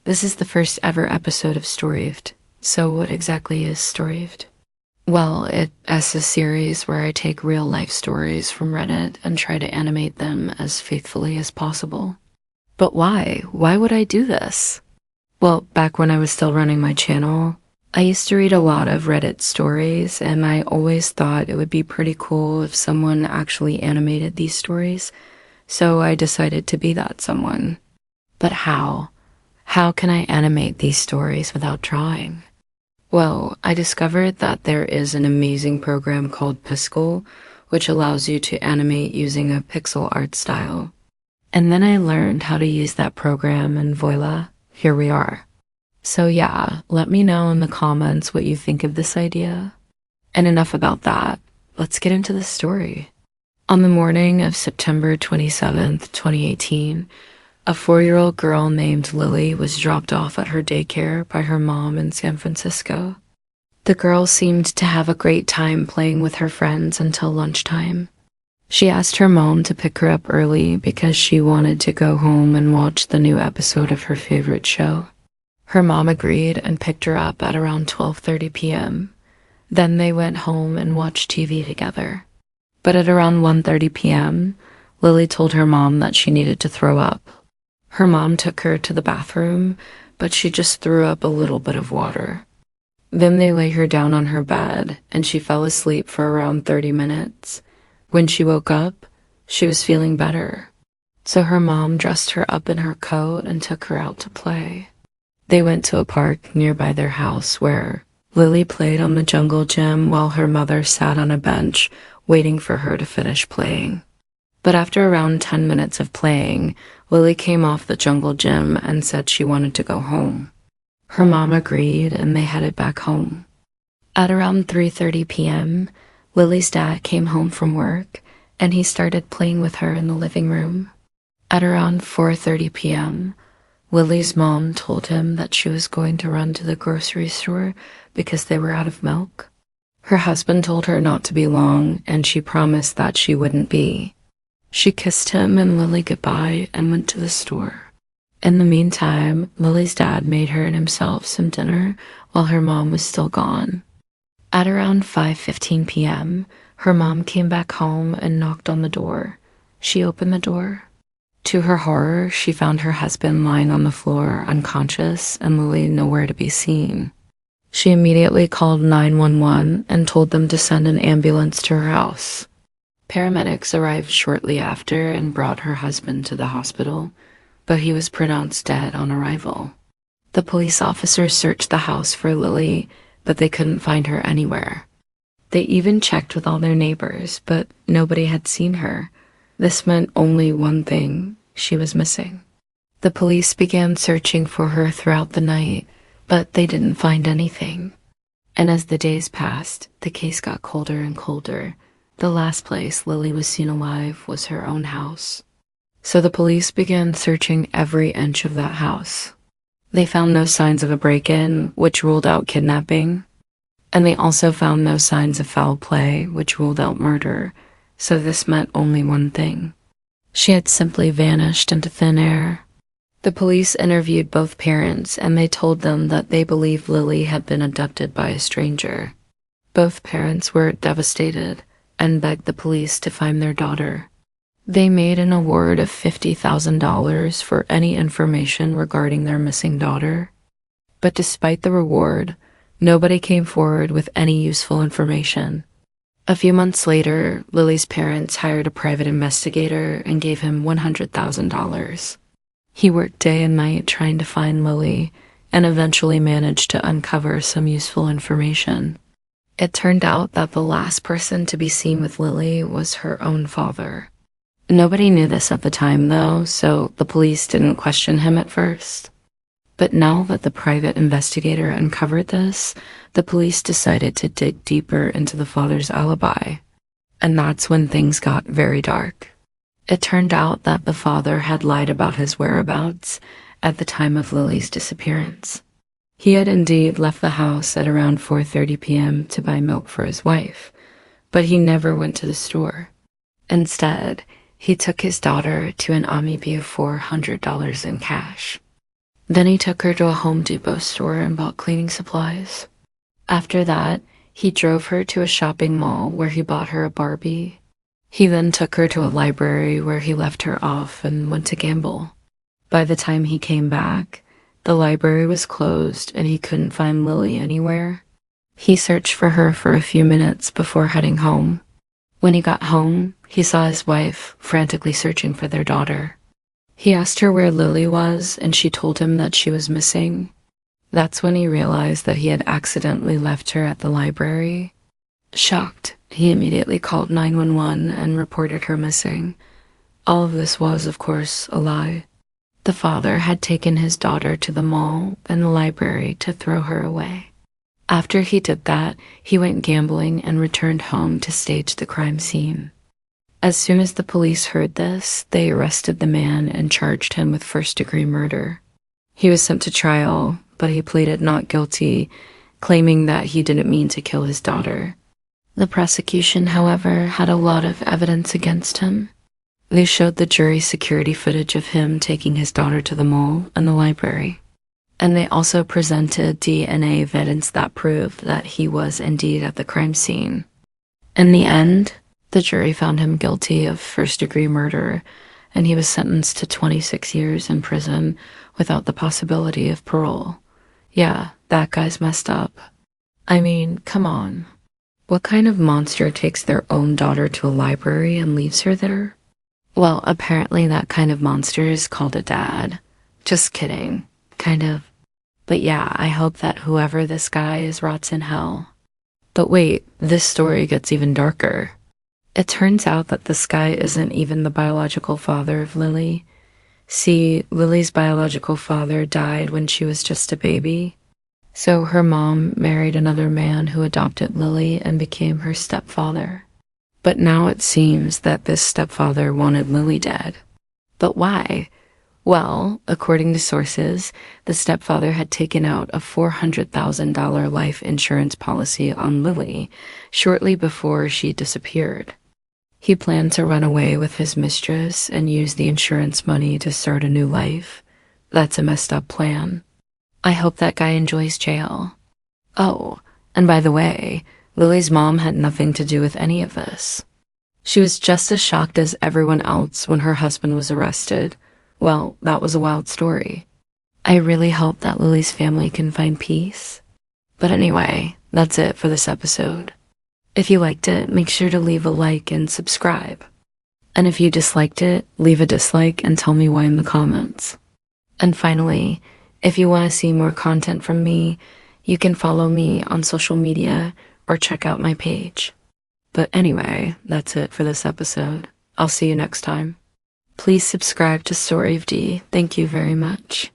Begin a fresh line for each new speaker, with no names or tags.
This is the first ever episode of STORYVD. So what exactly is STORYVD? Well, it's a series where I take real life stories from Reddit and try to animate them as faithfully as possible. But why? Why would I do this? Well, back when I was still running my channel, I used to read a lot of Reddit stories, and I always thought it would be pretty cool if someone actually animated these stories, so I decided to be that someone. But how? How can I animate these stories without drawing? Well, I discovered that there is an amazing program called Piskel, which allows you to animate using a pixel art style. And then I learned how to use that program, and voila, here we are. So yeah, let me know in the comments what you think of this idea. And enough about that, let's get into the story. On the morning of September 27th, 2018, a 4-year-old girl named Lily was dropped off at her daycare by her mom in San Francisco. The girl seemed to have a great time playing with her friends until lunchtime. She asked her mom to pick her up early because she wanted to go home and watch the new episode of her favorite show. Her mom agreed and picked her up at around 12:30 p.m. Then they went home and watched TV together. But at around 1:30 p.m., Lily told her mom that she needed to throw up. Her mom took her to the bathroom, but she just threw up a little bit of water. Then they lay her down on her bed, and she fell asleep for around 30 minutes. When she woke up, she was feeling better. So her mom dressed her up in her coat and took her out to play. They went to a park nearby their house where Lily played on the jungle gym while her mother sat on a bench waiting for her to finish playing. But after around 10 minutes of playing, Lily came off the jungle gym and said she wanted to go home. Her mom agreed and they headed back home. At around 3:30 p.m., Lily's dad came home from work and he started playing with her in the living room. At around 4:30 p.m., Lily's mom told him that she was going to run to the grocery store because they were out of milk. Her husband told her not to be long and she promised that she wouldn't be. She kissed him and Lily goodbye and went to the store. In the meantime, Lily's dad made her and himself some dinner while her mom was still gone. At around 5:15 p.m., her mom came back home and knocked on the door. She opened the door. To her horror, she found her husband lying on the floor, unconscious, and Lily nowhere to be seen. She immediately called 911 and told them to send an ambulance to her house. Paramedics arrived shortly after and brought her husband to the hospital, but he was pronounced dead on arrival. The police officers searched the house for Lily, but they couldn't find her anywhere. They even checked with all their neighbors, but nobody had seen her. This meant only one thing: she was missing. The police began searching for her throughout the night, but they didn't find anything. And as the days passed, the case got colder and colder. The last place Lily was seen alive was her own house. So the police began searching every inch of that house. They found no signs of a break-in, which ruled out kidnapping. And they also found no signs of foul play, which ruled out murder. So this meant only one thing: she had simply vanished into thin air. The police interviewed both parents and they told them that they believed Lily had been abducted by a stranger. Both parents were devastated and begged the police to find their daughter. They made an award of $50,000 for any information regarding their missing daughter. But despite the reward, nobody came forward with any useful information. A few months later, Lily's parents hired a private investigator and gave him $100,000. He worked day and night trying to find Lily and eventually managed to uncover some useful information. It turned out that the last person to be seen with Lily was her own father. Nobody knew this at the time, though, so the police didn't question him at first. But now that the private investigator uncovered this, the police decided to dig deeper into the father's alibi. And that's when things got very dark. It turned out that the father had lied about his whereabouts at the time of Lily's disappearance. He had indeed left the house at around 4:30 p.m. to buy milk for his wife, but he never went to the store. Instead, he took his daughter to an Amiibo of $400 in cash. Then he took her to a Home Depot store and bought cleaning supplies. After that, he drove her to a shopping mall where he bought her a Barbie. He then took her to a library where he left her off and went to gamble. By the time he came back, the library was closed and he couldn't find Lily anywhere. He searched for her for a few minutes before heading home. When he got home, he saw his wife frantically searching for their daughter. He asked her where Lily was, and she told him that she was missing. That's when he realized that he had accidentally left her at the library. Shocked, he immediately called 911 and reported her missing. All of this was, of course, a lie. The father had taken his daughter to the mall and the library to throw her away. After he did that, he went gambling and returned home to stage the crime scene. As soon as the police heard this, they arrested the man and charged him with first-degree murder. He was sent to trial, but he pleaded not guilty, claiming that he didn't mean to kill his daughter. The prosecution, however, had a lot of evidence against him. They showed the jury security footage of him taking his daughter to the mall and the library. And they also presented DNA evidence that proved that he was indeed at the crime scene. In the end, the jury found him guilty of first-degree murder, and he was sentenced to 26 years in prison without the possibility of parole. Yeah, that guy's messed up. I mean, come on. What kind of monster takes their own daughter to a library and leaves her there? Well, apparently that kind of monster is called a dad. Just kidding. Kind of. But yeah, I hope that whoever this guy is rots in hell. But wait, this story gets even darker. It turns out that this guy isn't even the biological father of Lily. See, Lily's biological father died when she was just a baby. So her mom married another man who adopted Lily and became her stepfather. But now it seems that this stepfather wanted Lily dead. But why? Well, according to sources, the stepfather had taken out a $400,000 life insurance policy on Lily shortly before she disappeared. He planned to run away with his mistress and use the insurance money to start a new life. That's a messed up plan. I hope that guy enjoys jail. Oh, and by the way, Lily's mom had nothing to do with any of this. She was just as shocked as everyone else when her husband was arrested. Well, that was a wild story. I really hope that Lily's family can find peace. But anyway, that's it for this episode. If you liked it, make sure to leave a like and subscribe. And if you disliked it, leave a dislike and tell me why in the comments. And finally, if you want to see more content from me, you can follow me on social media or check out my page. But anyway, that's it for this episode. I'll see you next time. Please subscribe to STORYVD. Thank you very much.